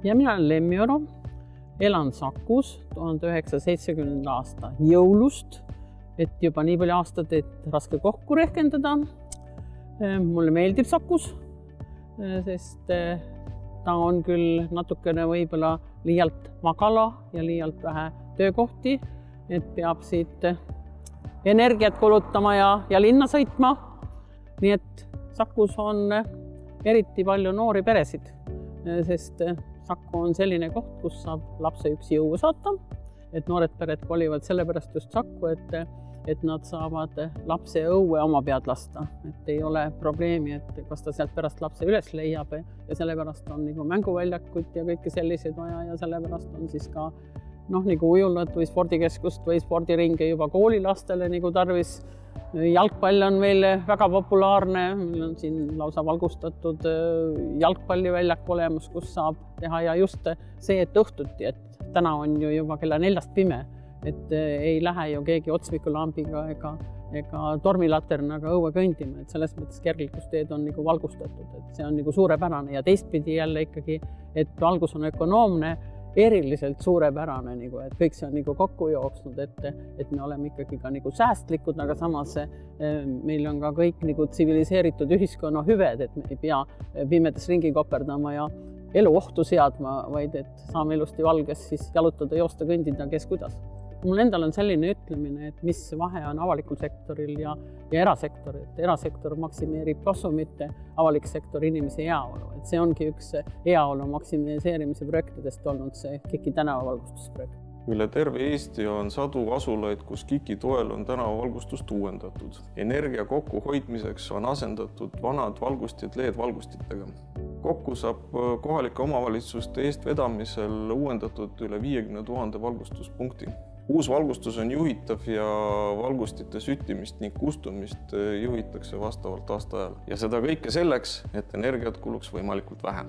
ja mina olen Lemmi Oro, elan Sakus 1970. aasta jõulust, et juba nii palju aastat, et raske kokku rehkendada. Mulle meeldib Sakus, sest ta on küll natukene võib-olla liialt magala ja liialt vähe töökohti, et peab siit energiat kulutama ja linna sõitma. Nii et Sakus on eriti palju noori peresid, sest Saku on selline koht, kus saab lapse üksi jõua saata. Et noored pered kolivad sellepärast just Saku, et nad saavad lapse õue oma pead lasta. Et ei ole probleemi, et kas ta sealt pärast lapse üles leiab ja sellepärast on nagu mänguväljakut ja kõike sellised vaja ja sellepärast on siis ka nagu ujulad või spordikeskust või spordiringe juba koolilastele nagu tarvis. Jalgpall on meil väga populaarne, meil on siin lausa valgustatud jalgpalliväljak olemas, kus saab teha ja just see, et õhtuti, et täna on ju juba kella 4 pime, et ei lähe ju keegi otsmikulambiga ega tormilaternaga õue kõndima, et selles mõttes kergliikusteed on nagu valgustatud, et see on nagu suurepärane ja teistpidi jälle ikkagi, et valgus on ökonoomne, eriliselt suurepärane, et kõik see on nagu kokku jooksnud, et me oleme ikkagi ka nagu säästlikud, aga samas meil on ka kõik nagu tsiviliseeritud ühiskonna hüved, et me ei pea pimedas ringi koperdama ja elu ohtu seadma, vaid et saame ilusti valges siis jalutada, joosta, kõndida, kes kuidas. Mul endal on selline ütlemine, et mis vahe on avalikul sektoril ja erasektoril. Erasektor maksimeerib kasumit, avalik sektor inimese heaolu. Et see ongi üks heaolu maksimiseerimise projektidest olnud see KIK-i tänavavalgustusprojekt. Üle terve Eesti on sadu asulaid, kus KIK-i toel on tänavavalgustust uuendatud. Energia kokkuhoidmiseks on asendatud vanad valgustid LED-valgustitega. Kokku saab kohalike omavalitsuste eestvedamisel uuendatud üle 50 000 valgustuspunkti. Uus valgustus on juhitav ja valgustite süttimist ning kustumist juhitakse vastavalt aastaajal. Ja seda kõike selleks, et energiat kuluks võimalikult vähe.